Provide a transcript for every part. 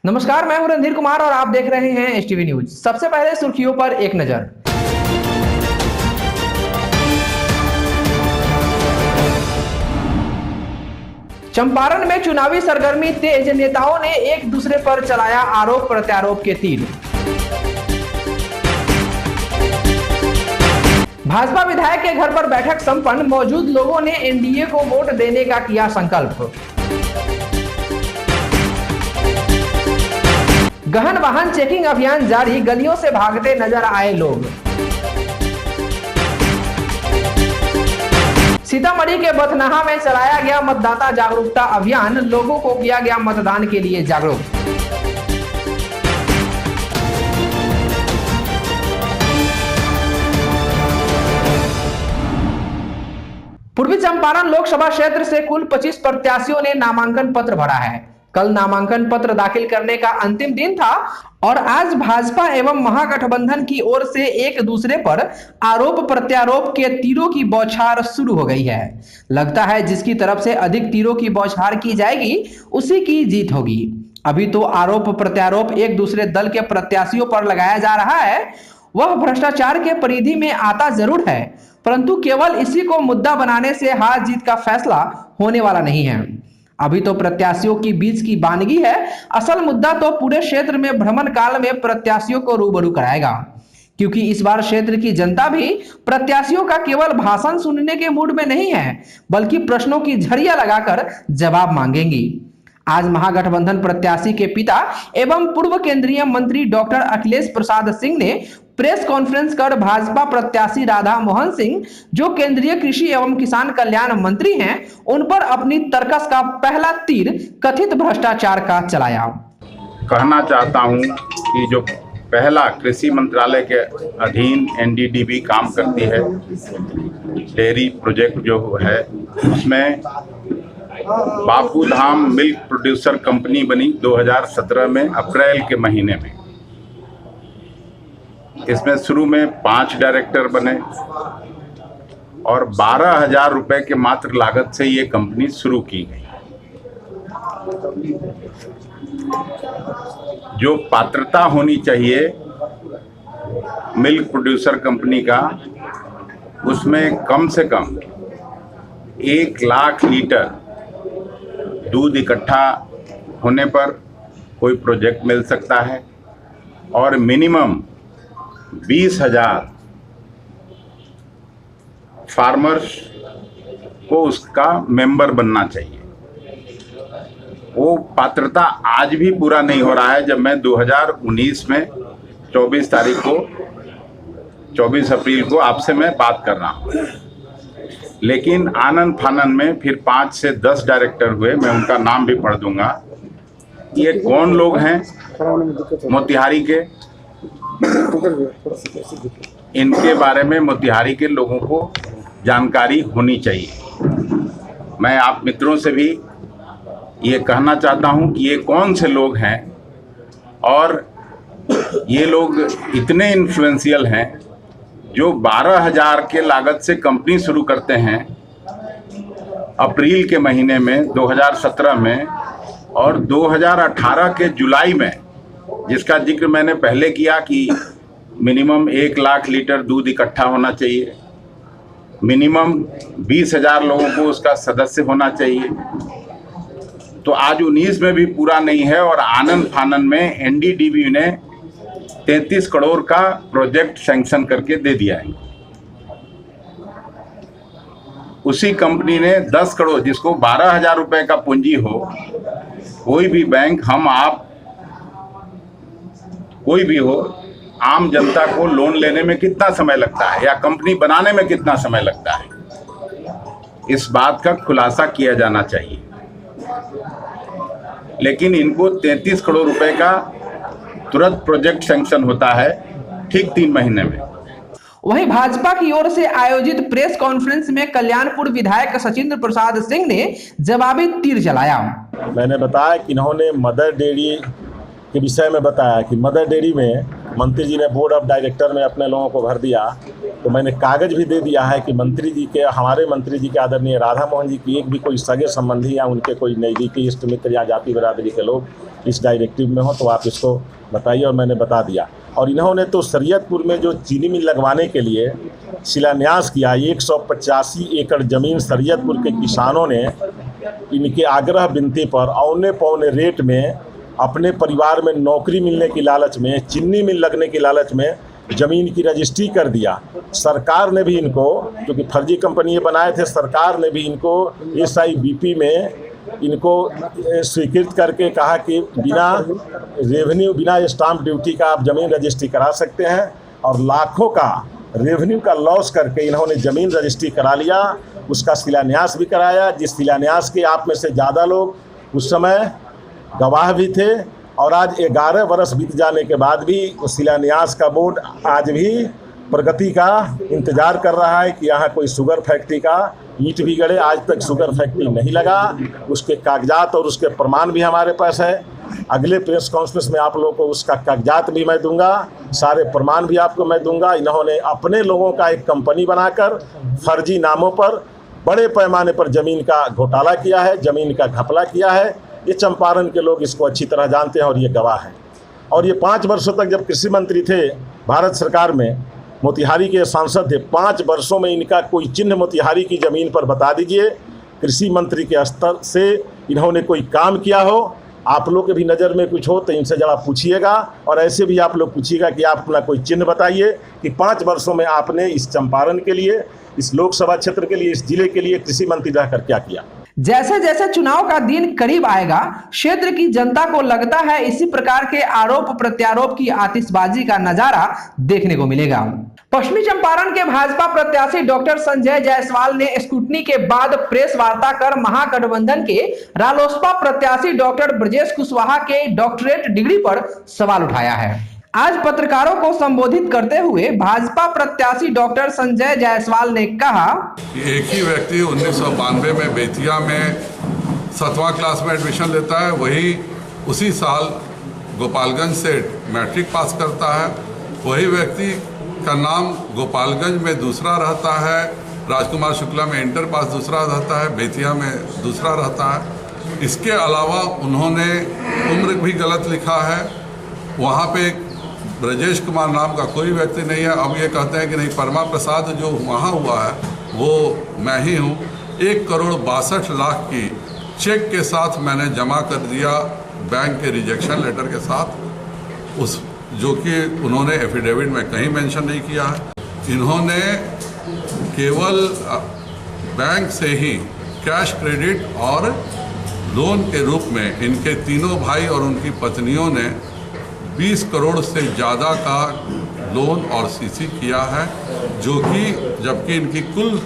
नमस्कार, मैं हूं रणधीर कुमार और आप देख रहे हैं एसटीवी न्यूज। सबसे पहले सुर्खियों पर एक नजर। चंपारण में चुनावी सरगर्मी तेज, नेताओं ने एक दूसरे पर चलाया आरोप प्रत्यारोप के तीर। भाजपा विधायक के घर पर बैठक संपन्न, मौजूद लोगों ने एनडीए को वोट देने का किया संकल्प। गहन वाहन चेकिंग अभियान जारी, गलियों से भागते नजर आए लोग। सीतामढ़ी के बथनाहा में चलाया गया मतदाता जागरूकता अभियान, लोगों को किया गया मतदान के लिए जागरूक। पूर्वी चंपारण लोकसभा क्षेत्र से कुल 25 प्रत्याशियों ने नामांकन पत्र भरा है। कल नामांकन पत्र दाखिल करने का अंतिम दिन था और आज भाजपा एवं महागठबंधन की ओर से एक दूसरे पर आरोप प्रत्यारोप के तीरों की बौछार शुरू हो गई है। लगता है जिसकी तरफ से अधिक तीरों की बौछार की जाएगी उसी की जीत होगी। अभी तो आरोप प्रत्यारोप एक दूसरे दल के प्रत्याशियों पर लगाया जा रहा है। वह भ्रष्टाचार के परिधि में आता जरूर है, परंतु केवल इसी को मुद्दा बनाने से हार जीत का फैसला होने वाला नहीं है। अभी तो प्रत्याशियों की बीच की बानगी है। असल मुद्दा तो पूरे क्षेत्र में भ्रमण काल में प्रत्याशियों को रूबरू कराएगा, क्योंकि इस बार क्षेत्र की जनता भी प्रत्याशियों का केवल भाषण सुनने के मूड में नहीं है, बल्कि प्रश्नों की झड़ियां लगाकर जवाब मांगेंगी। आज महागठबंधन प्रत्याशी के पिता एवं पूर्व केंद्रीय मंत्री डॉक्टर अखिलेश प्रसाद सिंह ने प्रेस कॉन्फ्रेंस कर भाजपा प्रत्याशी राधा मोहन सिंह, जो केंद्रीय कृषि एवं किसान कल्याण मंत्री हैं, उन पर अपनी तर्कस का पहला तीर कथित भ्रष्टाचार का चलाया। कहना चाहता हूं कि जो पहला कृषि मंत्रालय के अधीन एनडीडीबी काम करती है, डेयरी प्रोजेक्ट जो है, उसमें Bapu Dham milk producer company बनी 2017 में अप्रैल के महीने में। इसमें शुरू में 5 डायरेक्टर बने और 12,000 रुपए के मात्र लागत से ये कंपनी शुरू की गई। जो पात्रता होनी चाहिए मिल्क प्रोड्यूसर कंपनी का, उसमें कम से कम 1 लाख लीटर दूध इकट्ठा होने पर कोई प्रोजेक्ट मिल सकता है और मिनिमम 20,000 फार्मर्स को उसका मेंबर बनना चाहिए। वो पात्रता आज भी पूरा नहीं हो रहा है। जब मैं 2019 में 24 अप्रैल को आपसे मैं बात कर रहा हूँ, लेकिन आनन फानन में फिर 5 से 10 डायरेक्टर हुए। मैं उनका नाम भी पढ़ दूंगा। ये कौन लोग हैं? मोतिहारी के, इनके बारे में मोतिहारी के लोगों को जानकारी होनी चाहिए। मैं आप मित्रों से भी ये कहना चाहता हूं कि ये कौन से लोग हैं और ये लोग इतने इन्फ्लुएंशियल हैं जो 12,000 के लागत से कंपनी शुरू करते हैं अप्रैल के महीने में 2017 में, और 2018 के जुलाई में, जिसका जिक्र मैंने पहले किया कि मिनिमम 1 लाख लीटर दूध इकट्ठा होना चाहिए, मिनिमम 20,000 लोगों को उसका सदस्य होना चाहिए। तो आज 19 में भी पूरा नहीं है और आनंद फानन में एनडीडीबी ने 33 करोड़ का प्रोजेक्ट सैंक्शन करके दे दिया है। उसी कंपनी ने 10 करोड़, जिसको 12,000 रुपए का पूंजी हो, कोई भी बैंक, हम आप कोई भी हो, आम जनता को लोन लेने में कितना समय लगता है या कंपनी बनाने में कितना समय लगता है, इस बात का खुलासा किया जाना चाहिए। लेकिन इनको 33 करोड़ रुपए का तुरंत प्रोजेक्ट सैंक्शन होता है ठीक 3 महीने में। वहीं भाजपा की ओर से आयोजित प्रेस कॉन्फ्रेंस में कल्याणपुर विधायक सचिंद्र प्रसाद सिंह ने जवाबी तीर चलाया। मैंने बताया कि इन्होंने मदर डेयरी के विषय में बताया कि मदर डेयरी में मंत्री जी ने बोर्ड ऑफ डायरेक्टर में अपने लोगों को भर दिया, तो मैंने कागज भी दे दिया है कि मंत्री जी के, हमारे मंत्री जी के आदरणीय राधा मोहन जी की एक भी कोई सगे संबंधी या उनके कोई नज़दीकी इष्ट मित्र या जाति बिरादरी के लोग इस डायरेक्टिव में हो तो आप इसको बताइए, और मैंने बता दिया। और इन्होंने तो सरियतपुर में जो चीनी मिल लगवाने के लिए शिलान्यास किया, 185 एकड़ ज़मीन सरियतपुर के किसानों ने इनके आग्रह विनती पर औने पौने रेट में अपने परिवार में नौकरी मिलने की लालच में, चीनी मिल लगने की लालच में ज़मीन की रजिस्ट्री कर दिया। सरकार ने भी इनको, क्योंकि फर्जी कंपनी ये बनाए थे, सरकार ने भी इनको SIBP में इनको स्वीकृत करके कहा कि बिना रेवेन्यू, बिना स्टाम्प ड्यूटी का आप ज़मीन रजिस्ट्री करा सकते हैं, और लाखों का रेवेन्यू का लॉस करके इन्होंने ज़मीन रजिस्ट्री करा लिया। उसका शिलान्यास भी कराया, जिस शिलान्यास के आप में से ज़्यादा लोग उस समय गवाह भी थे। और आज 11 वर्ष बीत जाने के बाद भी उस शिलान्यास का बोर्ड आज भी प्रगति का इंतज़ार कर रहा है कि यहाँ कोई शुगर फैक्ट्री का ईंट भी गड़े। आज तक शुगर फैक्ट्री नहीं लगा, उसके कागजात और उसके प्रमाण भी हमारे पास है। अगले प्रेस कॉन्फ्रेंस में आप लोगों को उसका कागजात भी मैं दूंगा, सारे प्रमाण भी आपको मैं दूंगा। इन्होंने अपने लोगों का एक कंपनी बनाकर फर्जी नामों पर बड़े पैमाने पर ज़मीन का घोटाला किया है, ज़मीन का घपला किया है। ये चंपारण के लोग इसको अच्छी तरह जानते हैं और ये गवाह हैं। और ये 5 वर्षों तक जब कृषि मंत्री थे भारत सरकार में, मोतिहारी के सांसद थे, 5 वर्षों में इनका कोई चिन्ह मोतिहारी की ज़मीन पर बता दीजिए। कृषि मंत्री के स्तर से इन्होंने कोई काम किया हो, आप लोग के भी नज़र में कुछ हो तो इनसे जरा पूछिएगा। और ऐसे भी आप लोग पूछिएगा कि आप अपना कोई चिन्ह बताइए कि 5 वर्षों में आपने इस चंपारण के लिए, इस लोकसभा क्षेत्र के लिए, इस जिले के लिए कृषि मंत्री रहकर क्या किया। जैसे जैसे चुनाव का दिन करीब आएगा, क्षेत्र की जनता को लगता है इसी प्रकार के आरोप प्रत्यारोप की आतिशबाजी का नजारा देखने को मिलेगा। पश्चिमी चंपारण के भाजपा प्रत्याशी डॉक्टर संजय जायसवाल ने स्क्रूटनी के बाद प्रेस वार्ता कर महागठबंधन के रालोसपा प्रत्याशी डॉक्टर ब्रजेश कुशवाहा के डॉक्टरेट डिग्री पर सवाल उठाया है। आज पत्रकारों को संबोधित करते हुए भाजपा प्रत्याशी डॉक्टर संजय जायसवाल ने कहा, एक ही व्यक्ति 1992 में बेतिया में 7वां क्लास में एडमिशन लेता है, वही उसी साल गोपालगंज से मैट्रिक पास करता है। वही व्यक्ति का नाम गोपालगंज में दूसरा रहता है, राजकुमार शुक्ला में इंटर पास दूसरा रहता है, बेतिया में दूसरा रहता है। इसके अलावा उन्होंने उम्र भी गलत लिखा है। वहाँ पे ब्रजेश कुमार नाम का कोई व्यक्ति नहीं है। अब ये कहते हैं कि नहीं, परमा प्रसाद जो वहाँ हुआ है वो मैं ही हूँ। 1,62,00,000 की चेक के साथ मैंने जमा कर दिया बैंक के रिजेक्शन लेटर के साथ, उस जो कि उन्होंने एफिडेविट में कहीं मेंशन नहीं किया है। इन्होंने केवल बैंक से ही कैश क्रेडिट और लोन के रूप में इनके तीनों भाई और उनकी पत्नियों ने 20 करोड़ से ज़्यादा का लोन और सीसी किया है, जो कि जबकि इनकी कुल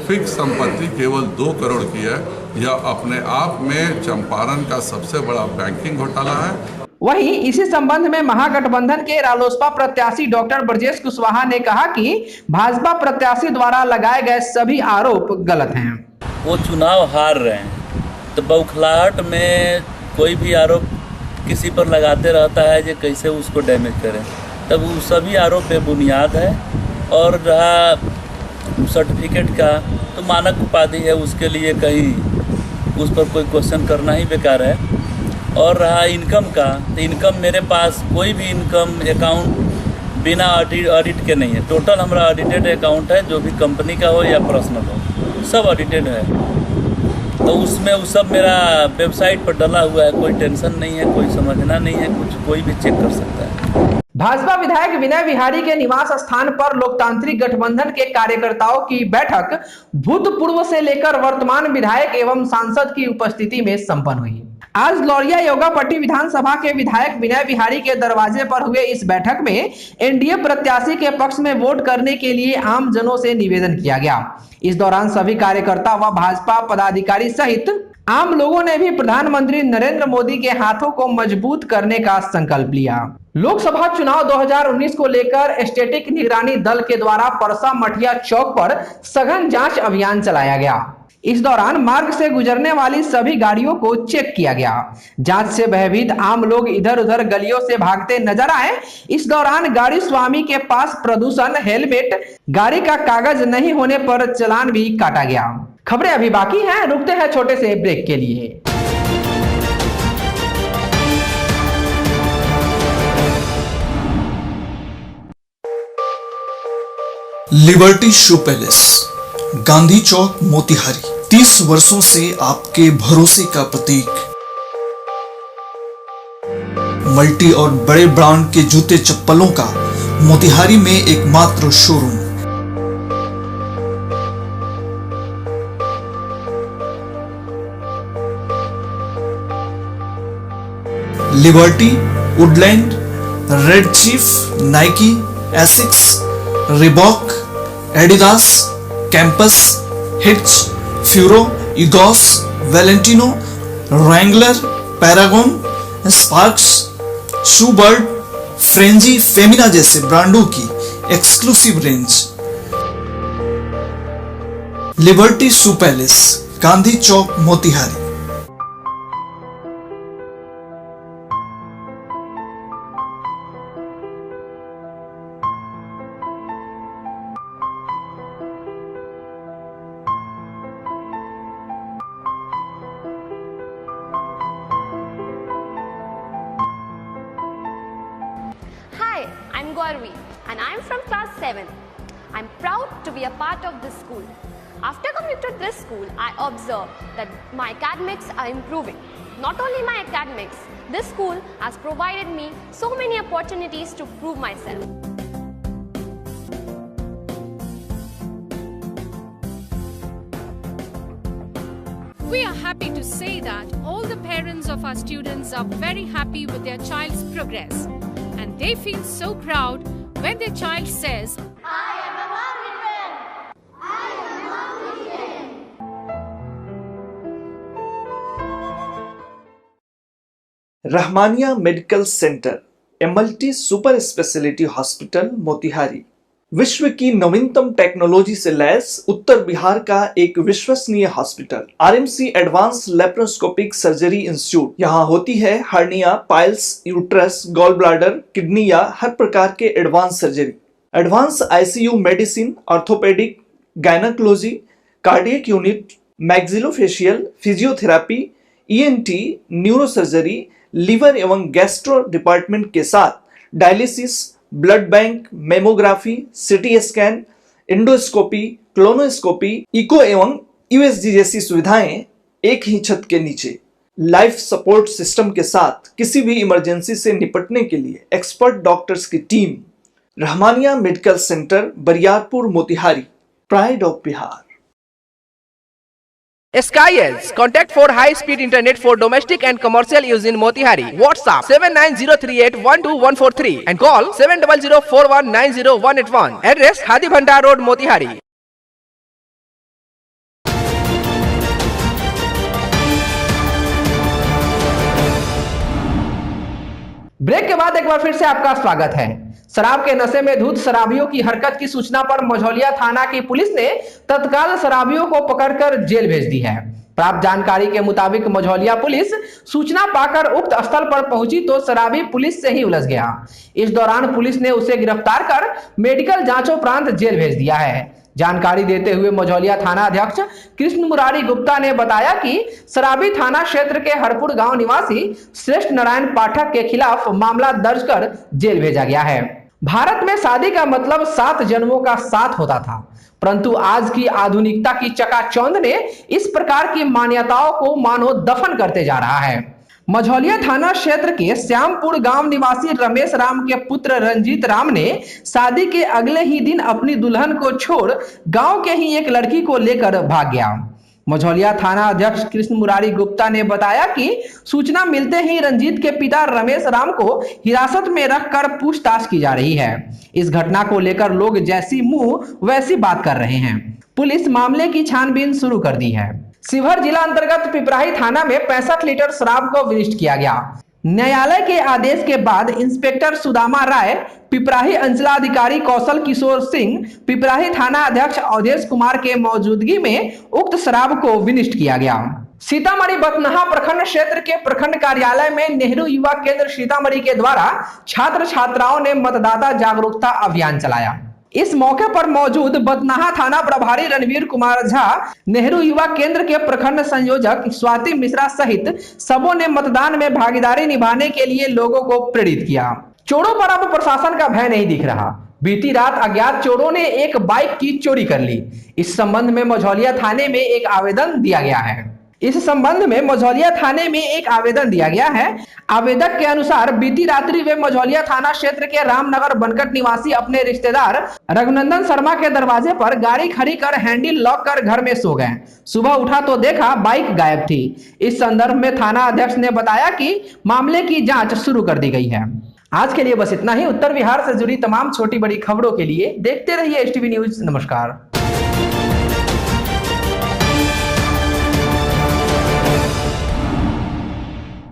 फिक्स संपत्ति केवल 2 करोड़ की है। यह अपने आप में चंपारण का सबसे बड़ा बैंकिंग घोटाला है। वहीं इसी संबंध में महागठबंधन के रालोसपा प्रत्याशी डॉक्टर ब्रजेश कुशवाहा ने कहा कि भाजपा प्रत्याशी द्वारा लगाए गए सभी आरोप गलत हैं। वो चुनाव हार रहे हैं तो बौखलाहट में कोई भी आरोप किसी पर लगाते रहता है जो कैसे उसको डैमेज करें, तब वो सभी आरोप बेबुनियाद है। और रहा सर्टिफिकेट का, तो मानक उपाधि है, उसके लिए कहीं उस पर कोई क्वेश्चन करना ही बेकार है। और रहा इनकम का, तो इनकम मेरे पास कोई भी इनकम अकाउंट बिना ऑडिट के नहीं है। टोटल हमारा ऑडिटेड अकाउंट है, जो भी कंपनी का हो या पर्सनल हो, सब ऑडिटेड है। तो उसमें वो सब मेरा वेबसाइट पर डला हुआ है, कोई टेंशन नहीं है, कोई समझना नहीं है, कुछ कोई भी चेक कर सकता है। भाजपा विधायक विनय बिहारी के निवास स्थान पर लोकतांत्रिक गठबंधन के कार्यकर्ताओं की बैठक भूतपूर्व से लेकर वर्तमान विधायक एवं सांसद की उपस्थिति में संपन्न हुई। आज लौरिया योगापट्टी विधानसभा के विधायक विनय बिहारी के दरवाजे पर हुए इस बैठक में एनडीए प्रत्याशी के पक्ष में वोट करने के लिए आम जनों से निवेदन किया गया। इस दौरान सभी कार्यकर्ता व भाजपा पदाधिकारी सहित आम लोगों ने भी प्रधानमंत्री नरेंद्र मोदी के हाथों को मजबूत करने का संकल्प लिया। लोकसभा चुनाव 2019 को लेकर स्टैटिक निगरानी दल के द्वारा परसा मठिया चौक पर सघन जांच अभियान चलाया गया। इस दौरान मार्ग से गुजरने वाली सभी गाड़ियों को चेक किया गया। जांच से भयभीत आम लोग इधर उधर गलियों से भागते नजर आए। इस दौरान गाड़ी स्वामी के पास प्रदूषण, हेलमेट, गाड़ी का कागज नहीं होने पर चालान भी काटा गया। खबरें अभी बाकी हैं, रुकते हैं छोटे से ब्रेक के लिए। Liberty shoe palace, Gandhi Chowk, Motihari. 30 वर्षों से आपके भरोसे का प्रतीक। मल्टी और बड़े ब्रांड के जूते चप्पलों का मोतिहारी में एकमात्र showroom. Liberty, Woodland, Red Chief, Nike, Asics, Reebok, Adidas, Campus, हिट्च, फ्यूरो, इगॉस, वैलेंटिनो, रैंगलर, पैरागॉन, स्पार्क्स, शूबर्ड, फ्रेंजी, फेमिना जैसे ब्रांडों की exclusive range. Liberty shoe palace, Gandhi Chowk, Motihari. Hi, I'm Gauravi and I'm from class 7. I'm proud to be a part of this school. After coming to this school, I observed that my academics are improving. Not only my academics, this school has provided me so many opportunities to prove myself. We are happy to say that all the parents of our students are very happy with their child's progress. And they feel so proud when their child says, I am a Mauritian! I am Mauritian! Rahmania medical centre, a multi super speciality hospital, Motihari. विश्व की नवीनतम technology से lace उत्तर बिहार का एक विश्वसनीय hospital. RMC advance laparoscopic surgery institute. यहाँ होती है hernia, piles, uterus, gall bladder, kidney या हर प्रकार के advance surgery. Advance ICU medicine, orthopaedic, gynaecology, cardiac unit, maxillofacial, physiotherapy, ENT, neurosurgery, liver एवं गैस्ट्रो डिपार्टमेंट के साथ dialysis, blood bank, mammography, CT scan, endoscopy, colonoscopy, echo एवं USG जैसी सुविधाएं एक ही छत के नीचे। लाइफ सपोर्ट सिस्टम के साथ किसी भी इमरजेंसी से निपटने के लिए एक्सपर्ट डॉक्टर्स की team. Rahmania medical centre, Bariyarpur, Motihari. Pride of Bihar. SkyEdge, contact for high-speed internet for domestic and commercial use in Motihari. WhatsApp 7903812143 and call 7004190181. Address Hadi Bhandar Road, Motihari. Break के बाद एक बार फिर से आपका स्वागत है। शराब के नशे में धुत शराबियों की हरकत की सूचना पर मझौलिया थाना की पुलिस ने तत्काल शराबियों को पकड़कर जेल भेज दी है। प्राप्त जानकारी के मुताबिक मझौलिया पुलिस सूचना पाकर उक्त स्थल पर पहुंची तो शराबी पुलिस से ही उलझ गया। इस दौरान पुलिस ने उसे गिरफ्तार कर मेडिकल जांचोपरांत जेल भेज दिया है। जानकारी देते हुए मझौलिया थाना अध्यक्ष कृष्ण मुरारी गुप्ता ने बताया कि शराबी थाना क्षेत्र के हरपुर गांव निवासी श्रेष्ठ नारायण पाठक के खिलाफ मामला दर्ज कर जेल भेजा गया है। भारत में शादी का मतलब 7 जन्मों का साथ होता था, परंतु आज की आधुनिकता की चकाचौंध ने इस प्रकार की मान्यताओं को मानो दफन करते जा रहा है। मझौलिया थाना क्षेत्र के श्यामपुर गांव निवासी रमेश राम के पुत्र रंजीत राम ने शादी के अगले ही दिन अपनी दुल्हन को छोड़ गांव के ही एक लड़की को लेकर भाग गया। मझौलिया थाना अध्यक्ष कृष्ण मुरारी गुप्ता ने बताया कि सूचना मिलते ही रंजीत के पिता रमेश राम को हिरासत में रखकर पूछताछ की जा रही है। इस घटना को लेकर लोग जैसी मुंह वैसी बात कर रहे हैं। पुलिस मामले की छानबीन शुरू कर दी है। शिवहर जिला अंतर्गत पिपराही थाना में 65 लीटर शराब को विनिष्ट किया गया। न्यायालय के आदेश के बाद इंस्पेक्टर सुदामा राय, पिपराही अंचलाधिकारी कौशल किशोर सिंह, पिपराही थाना अध्यक्ष अवधेश कुमार के मौजूदगी में उक्त शराब को विनिष्ट किया गया। सीतामढ़ी बथनाहा प्रखंड क्षेत्र के प्रखंड कार्यालय में नेहरू युवा केंद्र सीतामढ़ी के द्वारा छात्र छात्राओं ने मतदाता जागरूकता अभियान चलाया। इस मौके पर मौजूद बथनाहा थाना प्रभारी रणवीर कुमार झा, नेहरू युवा केंद्र के प्रखंड संयोजक स्वाति मिश्रा सहित सबों ने मतदान में भागीदारी निभाने के लिए लोगों को प्रेरित किया। चोरों पर अब प्रशासन का भय नहीं दिख रहा। बीती रात अज्ञात चोरों ने एक बाइक की चोरी कर ली। इस संबंध में मझौलिया थाने में एक आवेदन दिया गया है। आवेदक के अनुसार बीती रात्रि वे मझौलिया थाना क्षेत्र के रामनगर बनकट निवासी अपने रिश्तेदार रघुनंदन शर्मा के दरवाजे पर गाड़ी खड़ी कर हैंडल लॉक कर घर में सो गए। सुबह उठा तो देखा बाइक गायब थी। इस संदर्भ में थाना अध्यक्ष ने बताया कि मामले की जांच शुरू कर दी गई है। आज के लिए बस इतना ही। उत्तर बिहार से जुड़ी तमाम छोटी बड़ी खबरों के लिए देखते रहिए STV न्यूज। नमस्कार।